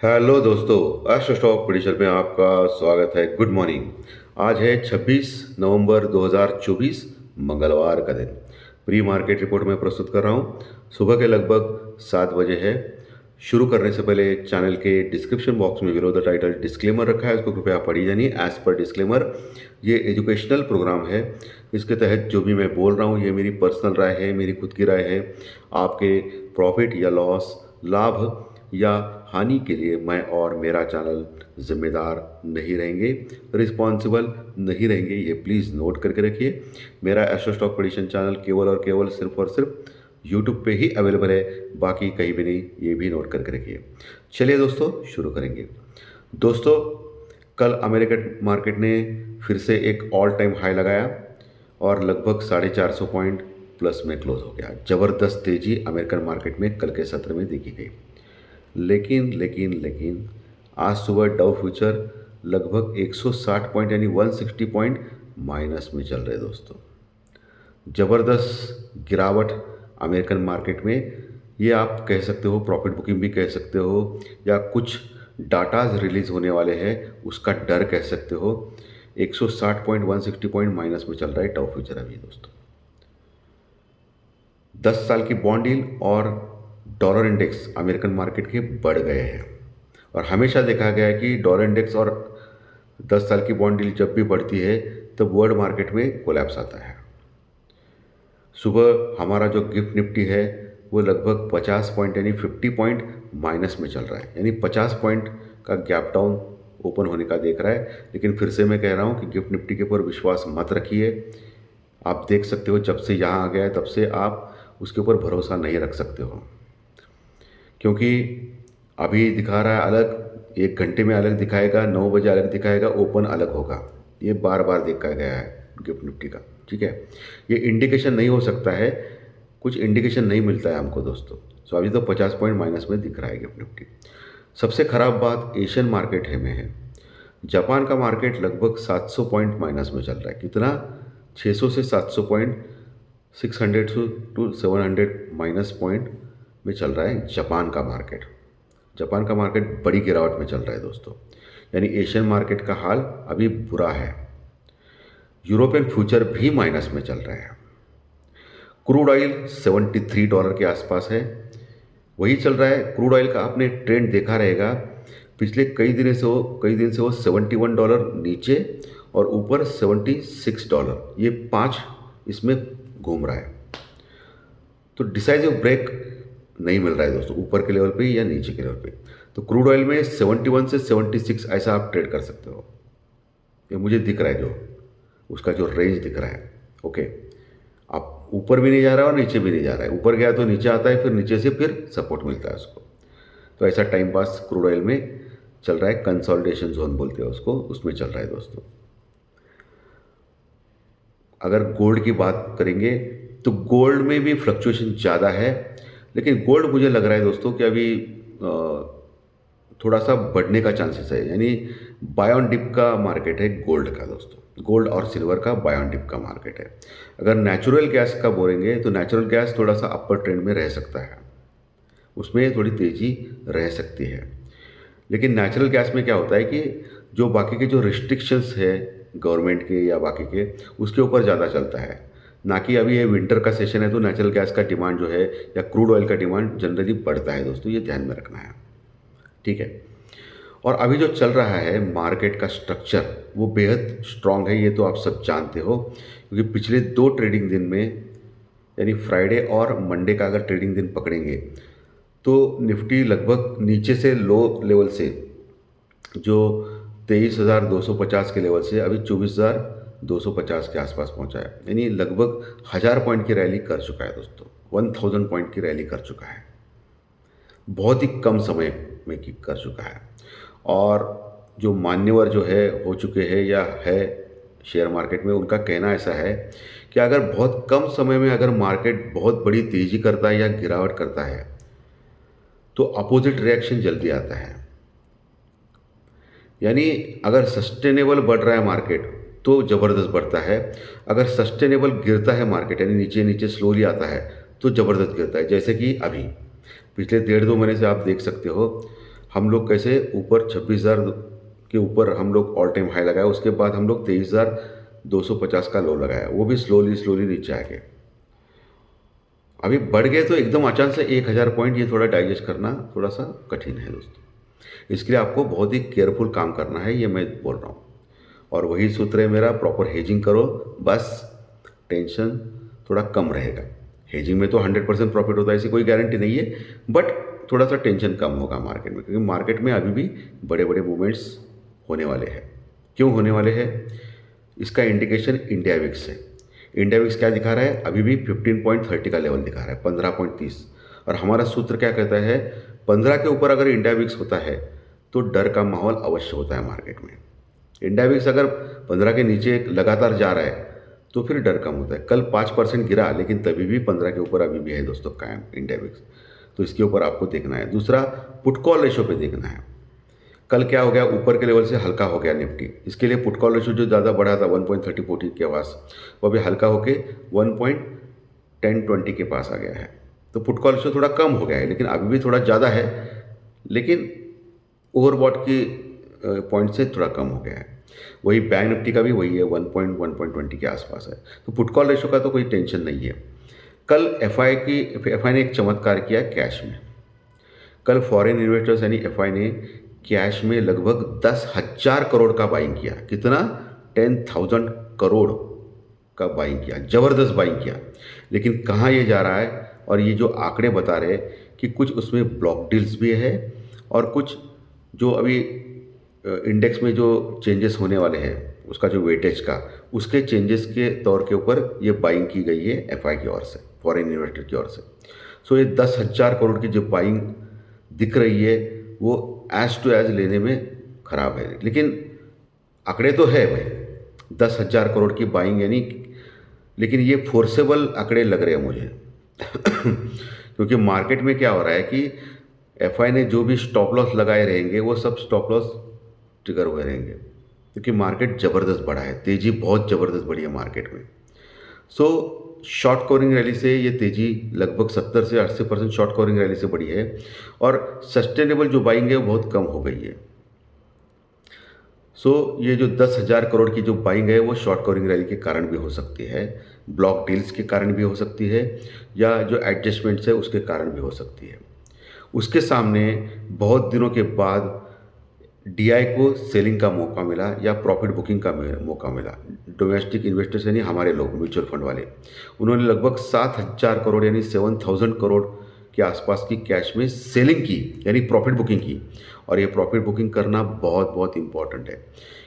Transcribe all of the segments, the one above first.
Hello दोस्तों, astro stock prediction में आपका स्वागत है। Good morning. आज है 26 नवंबर 2024, मंगलवार का दिन। प्री मार्केट रिपोर्ट मैं प्रस्तुत कर रहा हूँ। सुबह के लगभग 7 बजे है। शुरू करने से पहले चैनल के डिस्क्रिप्शन बॉक्स में विरोध टाइटल डिस्क्लेमर रखा है, उसको कृपया पढ़ी जानिए। एज पर डिस्क्लेमर, ये एजुकेशनल प्रोग्राम है। इसके तहत जो भी मैं बोल रहा हूँ ये मेरी पर्सनल राय है, मेरी खुद की राय है। आपके प्रॉफिट या लॉस, लाभ या हानि के लिए मैं और मेरा चैनल जिम्मेदार नहीं रहेंगे, रिस्पॉन्सिबल नहीं रहेंगे। ये प्लीज़ नोट करके रखिए। मेरा एस्ट्रो स्टॉक प्रेडिक्शन चैनल केवल और केवल सिर्फ और सिर्फ यूट्यूब पे ही अवेलेबल है, बाकी कहीं भी नहीं। ये भी नोट करके रखिए। चलिए दोस्तों, शुरू करेंगे। दोस्तों, कल अमेरिकन मार्केट ने फिर से एक ऑल टाइम हाई लगाया और लगभग 450 पॉइंट प्लस में क्लोज हो गया। ज़बरदस्त तेज़ी अमेरिकन मार्केट में कल के सत्र में देखी गई। लेकिन आज सुबह डाउ फ्यूचर लगभग 160 पॉइंट यानी 160 पॉइंट माइनस में चल रहे दोस्तों। ज़बरदस्त गिरावट अमेरिकन मार्केट में। ये आप कह सकते हो, प्रॉफिट बुकिंग भी कह सकते हो, या कुछ डाटाज रिलीज़ होने वाले हैं उसका डर कह सकते हो। 160 पॉइंट 160 पॉइंट माइनस में चल रहा है डाउ फ्यूचर अभी दोस्तों। 10 साल की बॉन्ड यील्ड और डॉलर इंडेक्स अमेरिकन मार्केट के बढ़ गए हैं। और हमेशा देखा गया है कि डॉलर इंडेक्स और 10 साल की बॉन्ड यील्ड जब भी बढ़ती है तब वर्ल्ड मार्केट में कोलैप्स आता है। सुबह हमारा जो गिफ्ट निफ्टी है वो लगभग 50 पॉइंट यानी 50 पॉइंट माइनस में चल रहा है, यानी 50 पॉइंट का गैप डाउन ओपन होने का देख रहा है। लेकिन फिर से मैं कह रहा हूँ कि गिफ्ट निफ्टी के ऊपर विश्वास मत रखिए। आप देख सकते हो जब से यहाँ आ गया है तब से आप उसके ऊपर भरोसा नहीं रख सकते हो, क्योंकि अभी दिखा रहा है अलग, 1 घंटे में अलग दिखाएगा, 9 बजे अलग दिखाएगा, ओपन अलग होगा। ये बार बार देखा गया है गिफ्ट निफ्टी का। ठीक है, ये इंडिकेशन नहीं हो सकता है, कुछ इंडिकेशन नहीं मिलता है हमको दोस्तों। सो अभी तो 50 पॉइंट माइनस में दिख रहा है गिफ्ट निफ्टी। सबसे ख़राब बात एशियन मार्केट है में है। जापान का मार्केट लगभग 700 पॉइंट माइनस में चल रहा है। कितना? 600 से 700 पॉइंट, 600 टू 700 माइनस पॉइंट में चल रहा है जापान का मार्केट। जापान का मार्केट बड़ी गिरावट में चल रहा है दोस्तों, यानी एशियन मार्केट का हाल अभी बुरा है। यूरोपियन फ्यूचर भी माइनस में चल रहे हैं। क्रूड ऑयल $73 के आसपास है, वही चल रहा है। क्रूड ऑयल का आपने ट्रेंड देखा रहेगा, पिछले कई दिन से वो $71 नीचे और ऊपर $76, ये 5 इसमें घूम रहा है। तो डिसाइसिव ब्रेक नहीं मिल रहा है दोस्तों, ऊपर के लेवल पे या नीचे के लेवल पे। तो क्रूड ऑयल में 71 से 76 ऐसा आप ट्रेड कर सकते हो। ये मुझे दिख रहा है, जो उसका जो रेंज दिख रहा है। ओके, आप ऊपर भी नहीं जा रहा है और नीचे भी नहीं जा रहा है। ऊपर गया तो नीचे आता है, फिर नीचे से फिर सपोर्ट मिलता है उसको। तो ऐसा टाइम पास क्रूड ऑयल में चल रहा है। कंसोलिडेशन जोन बोलते हैं उसको, उसमें चल रहा है दोस्तों। अगर गोल्ड की बात करेंगे तो गोल्ड में भी फ्लक्चुएशन ज़्यादा है, लेकिन गोल्ड मुझे लग रहा है दोस्तों कि अभी थोड़ा सा बढ़ने का चांसेस है, यानी बाय ऑन डिप का मार्केट है गोल्ड का दोस्तों। गोल्ड और सिल्वर का बाय ऑन डिप का मार्केट है। अगर नेचुरल गैस का बोलेंगे तो नेचुरल गैस थोड़ा सा अपर ट्रेंड में रह सकता है, उसमें थोड़ी तेज़ी रह सकती है। लेकिन नेचुरल गैस में क्या होता है कि जो बाकी के जो रिस्ट्रिक्शंस है गवर्नमेंट के या बाकी के, उसके ऊपर ज़्यादा चलता है। ना कि अभी ये विंटर का सेशन है तो नेचुरल गैस का डिमांड जो है या क्रूड ऑयल का डिमांड जनरली बढ़ता है दोस्तों, ये ध्यान में रखना है। ठीक है, और अभी जो चल रहा है मार्केट का स्ट्रक्चर वो बेहद स्ट्रांग है, ये तो आप सब जानते हो। क्योंकि पिछले 2 ट्रेडिंग दिन में, यानी फ्राइडे और मंडे का अगर ट्रेडिंग दिन पकड़ेंगे तो निफ्टी लगभग नीचे से लो लेवल से, जो 23,250 के लेवल से अभी 24,250 के आसपास पहुंचा है, यानी लगभग 1000 पॉइंट की रैली कर चुका है दोस्तों। 1000 पॉइंट की रैली कर चुका है, बहुत ही कम समय में की कर चुका है। और जो मान्यवर जो है हो चुके हैं या है शेयर मार्केट में, उनका कहना ऐसा है कि अगर बहुत कम समय में अगर मार्केट बहुत बड़ी तेज़ी करता है या गिरावट करता है तो अपोजिट रिएक्शन जल्दी आता है। यानी अगर सस्टेनेबल बढ़ रहा है मार्केट तो ज़बरदस्त बढ़ता है, अगर सस्टेनेबल गिरता है मार्केट यानी नीचे नीचे स्लोली आता है तो ज़बरदस्त गिरता है। जैसे कि अभी पिछले 1.5-2 महीने से आप देख सकते हो हम लोग कैसे ऊपर 26,000 के ऊपर हम लोग ऑल टाइम हाई लगाया, उसके बाद हम लोग 23,250 का लो लगाया, वो भी स्लोली स्लोली नीचे आ गए। अभी बढ़ गए तो एकदम अचानक से 1,000 पॉइंट, ये थोड़ा डाइजेस्ट करना थोड़ा सा कठिन है दोस्तों। इसके लिए आपको बहुत ही केयरफुल काम करना है, ये मैं बोल रहा हूँ। और वही सूत्र है मेरा, प्रॉपर हेजिंग करो, बस टेंशन थोड़ा कम रहेगा। हेजिंग में तो 100% प्रॉफिट होता है, ऐसी कोई गारंटी नहीं है, बट थोड़ा सा टेंशन कम होगा मार्केट में, क्योंकि मार्केट में अभी भी बड़े बड़े मूवमेंट्स होने वाले हैं। क्यों होने वाले हैं? इसका इंडिकेशन इंडिया विक्स है। इंडिया विक्स क्या दिखा रहा है? अभी भी 15.30 का लेवल दिखा रहा है, 15.30। और हमारा सूत्र क्या कहता है? 15 के ऊपर अगर इंडिया विक्स होता है तो डर का माहौल अवश्य होता है मार्केट में। इंडिया विक्स अगर 15 के नीचे लगातार जा रहा है तो फिर डर कम होता है। कल 5% गिरा, लेकिन तभी भी 15 के ऊपर अभी भी है दोस्तों कायम इंडिया विक्स। तो इसके ऊपर आपको देखना है। दूसरा, पुट कॉल रेशो पे देखना है। कल क्या हो गया? ऊपर के लेवल से हल्का हो गया निफ्टी। इसके लिए पुट कॉल रेशो जो ज़्यादा बढ़ा था 1.3040 के पास, वो अभी हल्का होके 1.1020 के पास आ गया है। तो पुट कॉल रेशो थोड़ा कम हो गया है, लेकिन अभी भी थोड़ा ज़्यादा है, लेकिन ओवरबॉट की पॉइंट से थोड़ा कम हो गया है। वही बैंक निफ्टी का भी वही है, 1.20 के आसपास है। तो पुट कॉल रेशो का तो कोई टेंशन नहीं है। कल एफआई ने एक चमत्कार किया कैश में। कल फॉरेन इन्वेस्टर्स यानी एफआई ने कैश में लगभग 10,000 करोड़ का बाइंग किया। कितना? 10,000 करोड़ का बाइंग किया, ज़बरदस्त बाइंग किया। लेकिन कहाँ ये जा रहा है? और ये जो आंकड़े बता रहे हैं कि कुछ उसमें ब्लॉक डील्स भी है, और कुछ जो अभी इंडेक्स में जो चेंजेस होने वाले हैं उसका जो वेटेज का, उसके चेंजेस के तौर के ऊपर ये बाइंग की गई है एफआई की ओर से, फॉरेन इन्वेस्टर की ओर से। सो ये 10,000 करोड़ की जो बाइंग दिख रही है वो एज टू एज लेने में खराब है, लेकिन आंकड़े तो है भाई 10,000 करोड़ की बाइंग यानी, लेकिन ये फोर्सेबल आंकड़े लग रहे हैं मुझे क्योंकि मार्केट में क्या हो रहा है कि एफआई ने जो भी स्टॉप लॉस लगाए रहेंगे वो सब स्टॉप लॉस ट्रिगर हुए रहेंगे, क्योंकि मार्केट ज़बरदस्त बढ़ा है, तेज़ी बहुत ज़बरदस्त बढ़ी है मार्केट में। सो शॉर्ट कवरिंग रैली से ये तेज़ी लगभग 70 से 80% शॉर्ट कवरिंग रैली से बढ़ी है, और सस्टेनेबल जो बाइंग है वो बहुत कम हो गई है। सो ये जो 10,000 करोड़ की जो बाइंग है वो शॉर्ट कवरिंग रैली के कारण भी हो सकती है, ब्लॉक डील्स के कारण भी हो सकती है, या जो एडजस्टमेंट्स है उसके कारण भी हो सकती है। उसके सामने बहुत दिनों के बाद डीआई को सेलिंग का मौका मिला या प्रॉफिट बुकिंग का मौका मिला। डोमेस्टिक इन्वेस्टर्स यानी हमारे लोग, म्यूचुअल फंड वाले, उन्होंने लगभग 7,000 करोड़ यानी 7,000 करोड़ के आसपास की कैश में सेलिंग की, यानी प्रॉफिट बुकिंग की। और ये प्रॉफिट बुकिंग करना बहुत बहुत इम्पॉर्टेंट है,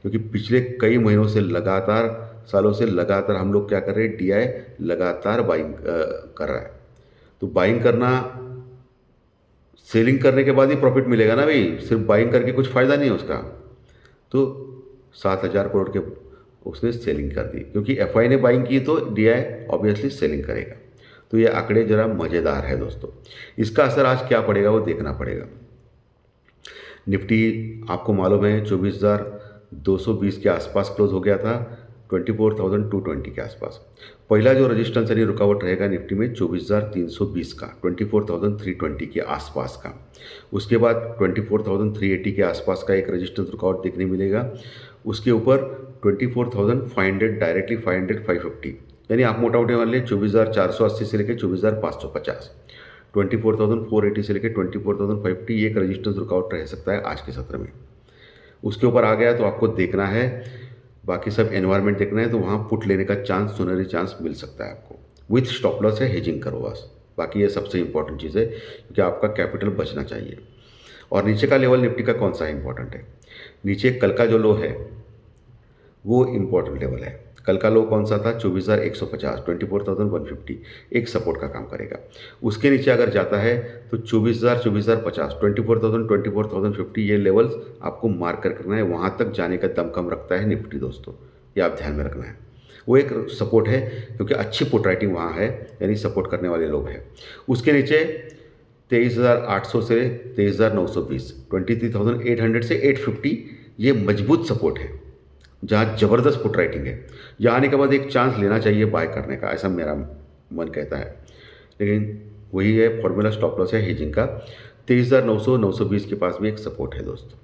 क्योंकि पिछले कई महीनों से लगातार, सालों से लगातार हम लोग क्या कर रहे हैं? डीआई लगातार बाइंग कर रहा है। तो बाइंग करना, सेलिंग करने के बाद ही प्रॉफिट मिलेगा ना भाई, सिर्फ बाइंग करके कुछ फ़ायदा नहीं है उसका। तो 7,000 करोड़ के उसने सेलिंग कर दी, क्योंकि एफआई ने बाइंग की तो डीआई ऑब्वियसली सेलिंग करेगा। तो ये आंकड़े ज़रा मज़ेदार है दोस्तों। इसका असर आज क्या पड़ेगा वो देखना पड़ेगा। निफ्टी आपको मालूम है 24,220 के आसपास क्लोज हो गया था, 24,220 के आसपास। पहला जो रजिस्टेंस यानी रुकावट रहेगा निफ्टी में 24,320 का, 24,320 के आसपास का। उसके बाद 24,380 के आसपास का एक रजिस्टेंस रुकावट देखने मिलेगा। उसके ऊपर 24,500 डायरेक्टली 500 550, यानी आप मोटा मोटी मान लीजिए 24,480 से लेकर 24,550, 24,480 से लेकर 24,550 एक रजिस्टेंस रुकावट रह सकता है आज के सत्र में। उसके ऊपर आ गया तो आपको देखना है, बाकी सब एनवायरनमेंट देखना है, तो वहाँ पुट लेने का चांस, सुनहरी चांस मिल सकता है आपको। विथ स्टॉप लॉस है, हेजिंग करो बस। बाकी ये सबसे इंपॉर्टेंट चीज़ है, क्योंकि आपका कैपिटल बचना चाहिए। और नीचे का लेवल निफ्टी का कौन सा इंपॉर्टेंट है? नीचे कल का जो लो है वो इम्पॉर्टेंट लेवल है। कल का लो कौन सा था? 24,150, 24,150, एक सपोर्ट का काम करेगा। उसके नीचे अगर जाता है तो 24,000, 24,050, 24,000, 24,050, ये लेवल्स आपको मार्क कर करना है। वहाँ तक जाने का दम कम रखता है निफ्टी दोस्तों, ये आप ध्यान में रखना है। वो एक सपोर्ट है, क्योंकि अच्छी पुट राइटिंग वहाँ है, यानी सपोर्ट करने वाले लोग हैं। उसके नीचे 23,800 से 23,920, 23,800 से 850, ये मजबूत सपोर्ट है जहाँ ज़बरदस्त पुट राइटिंग है। यहाँ आने के बाद एक चांस लेना चाहिए बाय करने का, ऐसा मेरा मन कहता है। लेकिन वही है फॉर्मूला, स्टॉप लॉस है, हेजिंग का। 23,900 920 के पास भी एक सपोर्ट है दोस्तों।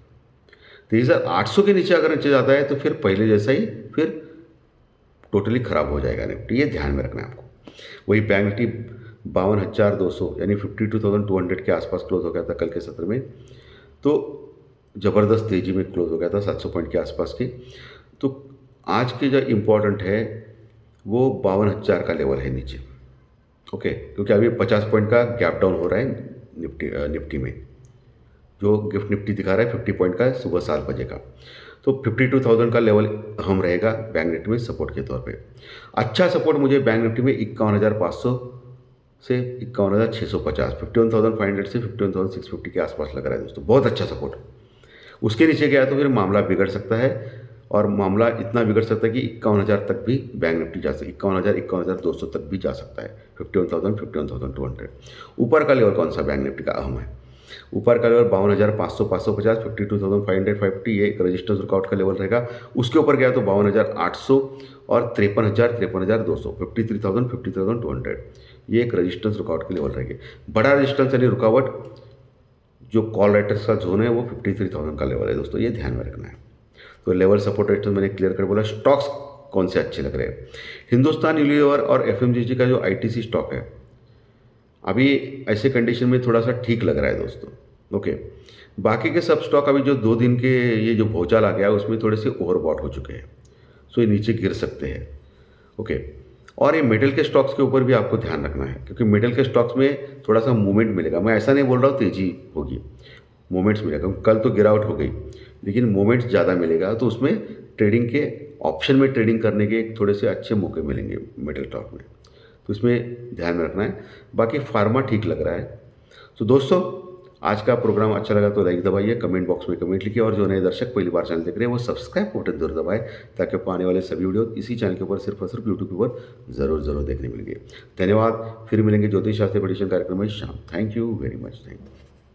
23,800 के नीचे अगर नीचे जाता है तो फिर पहले जैसा ही फिर टोटली ख़राब हो जाएगा निफ्टी, ये ध्यान में रखना है आपको। वही बैंक निफ्टी 52,200 यानी 52,200 के आसपास क्लोज हो गया था कल के सत्र में, तो ज़बरदस्त तेज़ी में क्लोज हो गया था 700 पॉइंट के आसपास की। तो आज के जो इम्पोर्टेंट है वो 52,000 का लेवल है नीचे, ओके, क्योंकि अभी 50 पॉइंट का गैप डाउन हो रहा है निफ्टी में, जो गिफ्ट निफ्टी दिखा रहा है 50 पॉइंट का सुबह 7 बजे का। तो 52,000 का लेवल अहम रहेगा बैंक निफ्टी में सपोर्ट के तौर पे। अच्छा सपोर्ट मुझे बैंक निफ्टी में 51,500 से 51,650, 51,500 से 51,650 के आसपास लग रहा है दोस्तों, बहुत अच्छा सपोर्ट। उसके नीचे गया तो फिर मामला बिगड़ सकता है, और मामला इतना बिगड़ सकता है कि 51,000 तक भी बैंक निफ्टी जा सकता है, 51,000 51,200 तक भी जा सकता है, 51,000 51,200। ऊपर का लेवल कौन सा बैंक निफ्टी का अहम है? ऊपर का लेवल 52,500 550, 52,500 550, ये एक रजिस्टेंस वर्कआउट का लेवल रहेगा। उसके ऊपर गया तो 52,800 और 53,000 53,200, 53,000 53,200, ये एक रजिस्टेंस रुकावट के लेवल रहेंगे। बड़ा रजिस्टेंस यानी रुकावट जो कॉल राइटर्स का जोन है वो 53,000 का लेवल है दोस्तों, ये ध्यान में रखना है। तो लेवल सपोर्ट रेजिस्टेंस मैंने क्लियर कर बोला। स्टॉक्स कौन से अच्छे लग रहे हैं? हिंदुस्तान यूनिलीवर और एफएमजीजी का जो आईटीसी स्टॉक है अभी ऐसे कंडीशन में थोड़ा सा ठीक लग रहा है दोस्तों, ओके। बाकी के सब स्टॉक अभी जो 2 दिन के ये जो भौचाल आ गया है उसमें थोड़े से ओवरबॉट हो चुके हैं, सो ये नीचे गिर सकते हैं, ओके। और ये मेटल के स्टॉक्स के ऊपर भी आपको ध्यान रखना है, क्योंकि मेटल के स्टॉक्स में थोड़ा सा मूवमेंट मिलेगा। मैं ऐसा नहीं बोल रहा हूँ तेज़ी होगी, मूवमेंट्स मिलेगा। कल तो गिरावट हो गई, लेकिन मूवमेंट्स ज़्यादा मिलेगा, तो उसमें ट्रेडिंग के ऑप्शन में ट्रेडिंग करने के थोड़े से अच्छे मौके मिलेंगे मेटल स्टॉक में, तो इसमें ध्यान में रखना है। बाकी फार्मा ठीक लग रहा है। तो दोस्तों आज का प्रोग्राम अच्छा लगा तो लाइक दबाइए, कमेंट बॉक्स में कमेंट लिखिए, और जो नए दर्शक पहली बार चैनल देख रहे हैं वो सब्सक्राइब बटन जरूर दबाएं, ताकि आपको आने वाले सभी वीडियो इसी चैनल के ऊपर सिर्फ और सिर्फ यूट्यूब के ऊपर ज़रूर देखने मिलेंगे। धन्यवाद। फिर मिलेंगे ज्योतिष शास्त्र परीक्षण कार्यक्रम में शाम। Thank you very much. Thank you.